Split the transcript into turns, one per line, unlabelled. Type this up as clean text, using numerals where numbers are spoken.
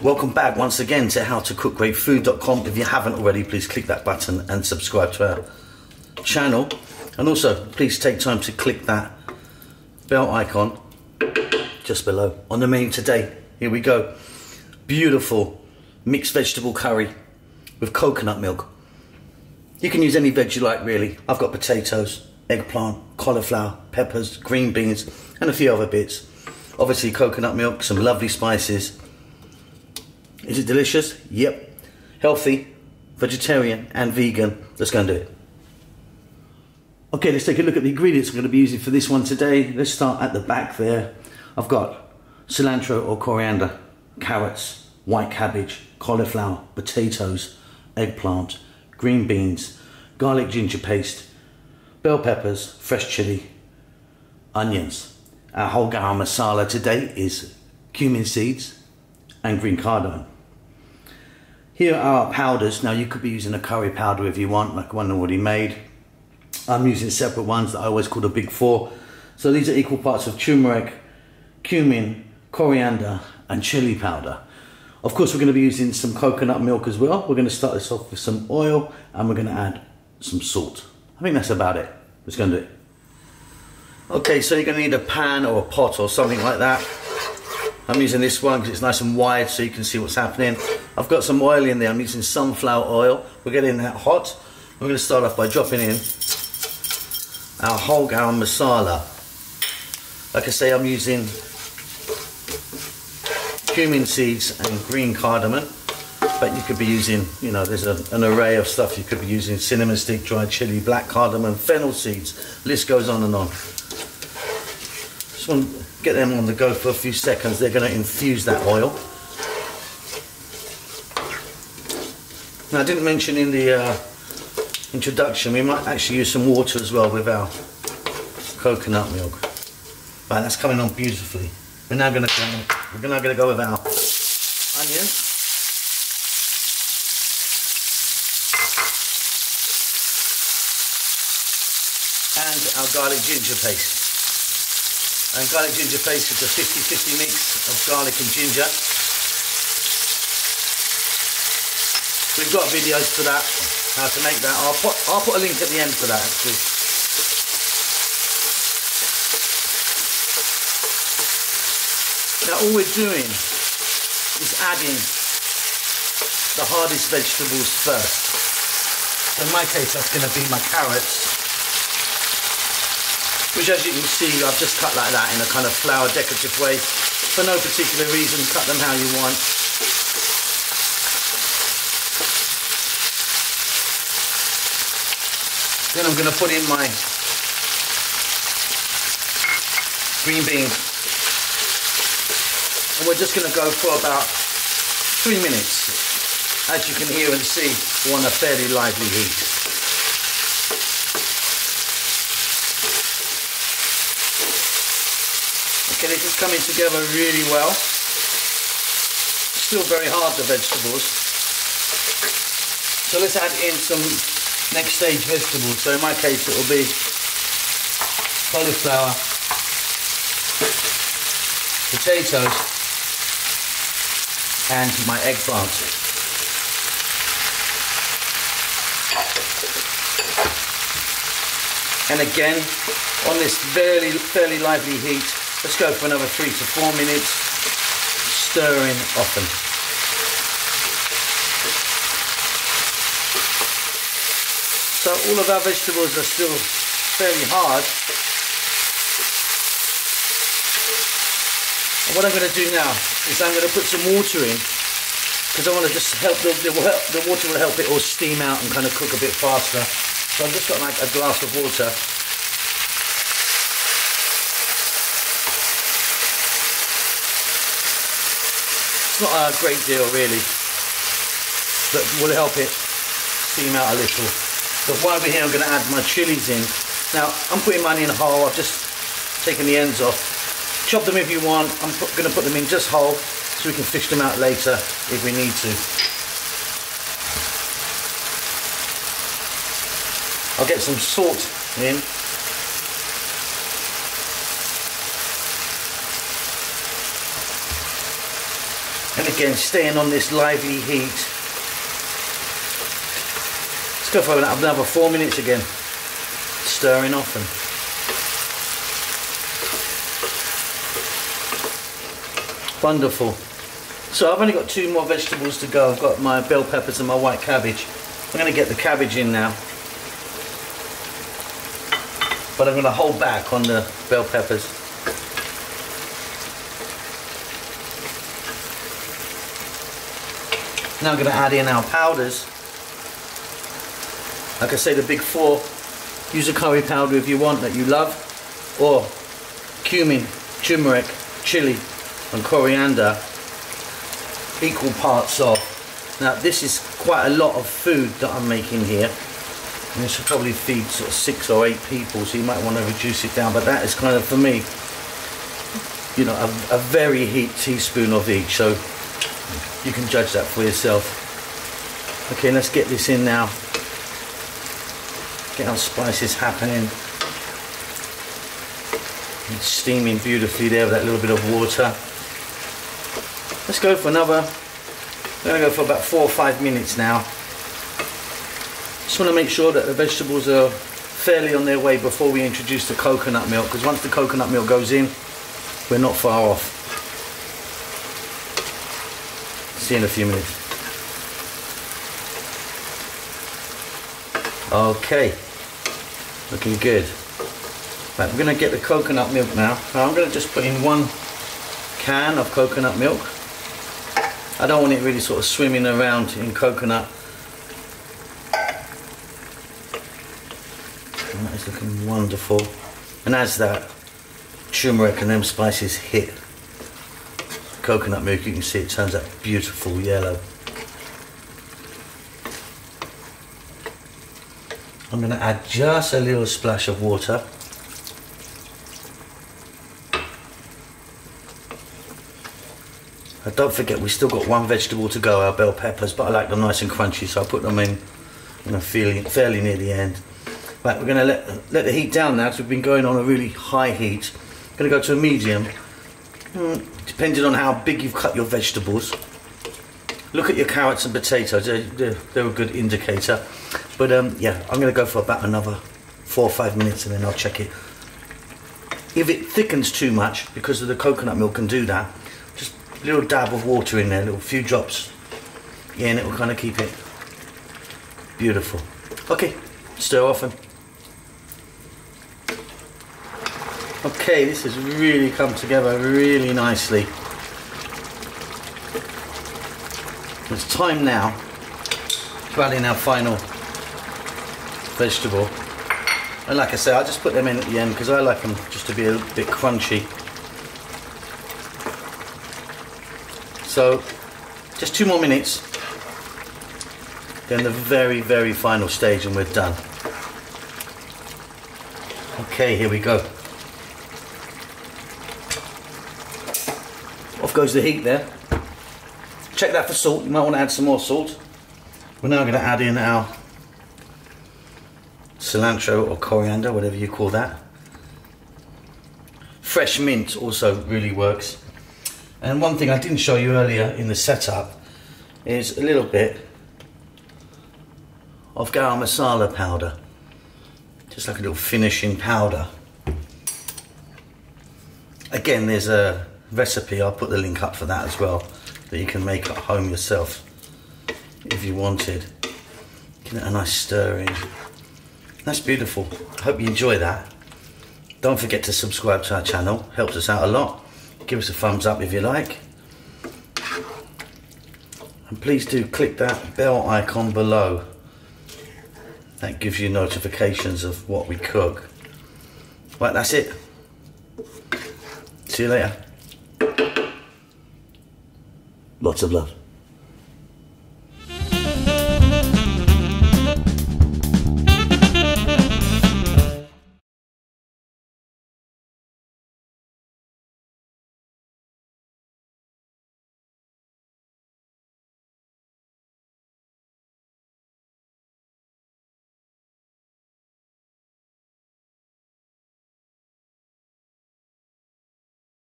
Welcome back once again to howtocookgreatfood.com. If you haven't already, please click that button and subscribe to our channel. And also, please take time to click that bell icon just below on the menu today. Here we go. Beautiful mixed vegetable curry with coconut milk. You can use any veg you like, really. I've got potatoes, eggplant, cauliflower, peppers, green beans, and a few other bits. Obviously coconut milk, some lovely spices. Is it delicious? Yep. Healthy, vegetarian and vegan. Let's go and do it. Okay, let's take a look at the ingredients I'm going to be using for this one today. Let's start at the back there. I've got cilantro or coriander, carrots, white cabbage, cauliflower, potatoes, eggplant, green beans, garlic ginger paste, bell peppers, fresh chili, onions. Our whole garam masala today is cumin seeds and green cardamom. Here are our powders. Now you could be using a curry powder if you want, like one already made. I'm using separate ones that I always call the big four. So these are equal parts of turmeric, cumin, coriander and chili powder. Of course we're going to be using some coconut milk as well. We're going to start this off with some oil and we're going to add some salt. I think that's about it. Let's go and do it. Okay, so you're going to need a pan or a pot or something like that. I'm using this one because it's nice and wide so you can see what's happening. I've got some oil in there. I'm using sunflower oil. We're getting that hot. We're going to start off by dropping in our whole garam masala. Like I say, I'm using cumin seeds and green cardamom, but you could be using, you know, there's an array of stuff. You could be using cinnamon stick, dried chili, black cardamom, fennel seeds. List goes on and on. Just want to get them on the go for a few seconds. They're going to infuse that oil. Now, I didn't mention in the introduction, we might actually use some water as well with our coconut milk. Right, that's coming on beautifully. We're now going to go with our onions. And our garlic ginger paste. And garlic ginger paste is a 50-50 mix of garlic and ginger. We've got videos for that, how to make that. I'll put a link at the end for that actually. Now all we're doing is adding the hardest vegetables first. So in my case that's going to be my carrots, which as you can see I've just cut like that in a kind of flower decorative way for no particular reason. Cut them how you want. Then I'm going to put in my green beans. And we're just going to go for about 3 minutes. As you can hear and see, we're on a fairly lively heat. Okay, this is coming together really well. Still very hard, the vegetables. So let's add in some next stage vegetables. So in my case it will be cauliflower, potatoes and my eggplant. And again on this fairly lively heat, let's go for another 3 to 4 minutes, stirring often. So all of our vegetables are still fairly hard. And what I'm going to do now is I'm going to put some water in because I want to just help, the water will help it all steam out and kind of cook a bit faster. So I've just got like a glass of water. It's not a great deal really, but will help it steam out a little. But while we're here, I'm going to add my chilies in. Now, I'm putting mine in whole. I've just taken the ends off. Chop them if you want. I'm going to put them in just whole so we can fish them out later if we need to. I'll get some salt in. And again, staying on this lively heat. Let's go for another 4 minutes again, stirring often. Wonderful. So I've only got 2 more vegetables to go. I've got my bell peppers and my white cabbage. I'm going to get the cabbage in now, but I'm going to hold back on the bell peppers. Now I'm going to add in our powders. Like I say, the big 4. Use a curry powder if you want that you love, or cumin, turmeric, chili and coriander, equal parts of. Now this is quite a lot of food that I'm making here, and this will probably feed sort of 6 or 8 people, so you might want to reduce it down, but that is kind of, for me, you know, a very heat teaspoon of each, so you can judge that for yourself. Okay, let's get this in now. Get our spices happening. It's steaming beautifully there with that little bit of water. Let's go for another, I'm going to go for about 4 or 5 minutes now. Just want to make sure that the vegetables are fairly on their way before we introduce the coconut milk, because once the coconut milk goes in, we're not far off. See you in a few minutes. Okay, looking good. Right, we're going to get the coconut milk now. Now I'm going to just put in 1 can of coconut milk. I don't want it really sort of swimming around in coconut. And that is looking wonderful. And as that turmeric and them spices hit coconut milk, you can see it turns out beautiful yellow. I'm going to add just a little splash of water. Don't forget, we still got 1 vegetable to go, our bell peppers, but I like them nice and crunchy, so I'll put them in, you know, fairly near the end. Right, we're going to let the heat down now, because we've been going on a really high heat. I'm going to go to a medium, depending on how big you've cut your vegetables. Look at your carrots and potatoes, they're a good indicator. But yeah, I'm going to go for about another 4 or 5 minutes, and then I'll check it. If it thickens too much, because of the coconut milk can do that, just a little dab of water in there, a little few drops. Yeah, and it will kind of keep it beautiful. Okay, stir often. Okay, this has really come together really nicely. It's time now to add in our final vegetable. And like I say, I just put them in at the end because I like them just to be a bit crunchy. So, just 2 more minutes. Then the very, very final stage and we're done. Okay, here we go. Off goes the heat there. Check that for salt, you might want to add some more salt. We're now going to add in our cilantro or coriander, whatever you call that. Fresh mint also really works. And one thing I didn't show you earlier in the setup is a little bit of garam masala powder. Just like a little finishing powder. Again, there's a recipe, I'll put the link up for that as well, that you can make at home yourself if you wanted. Give it a nice stir in. That's beautiful. I hope you enjoy that. Don't forget to subscribe to our channel, helps us out a lot. Give us a thumbs up if you like. And please do click that bell icon below. That gives you notifications of what we cook. Right, that's it. See you later. Lots of love.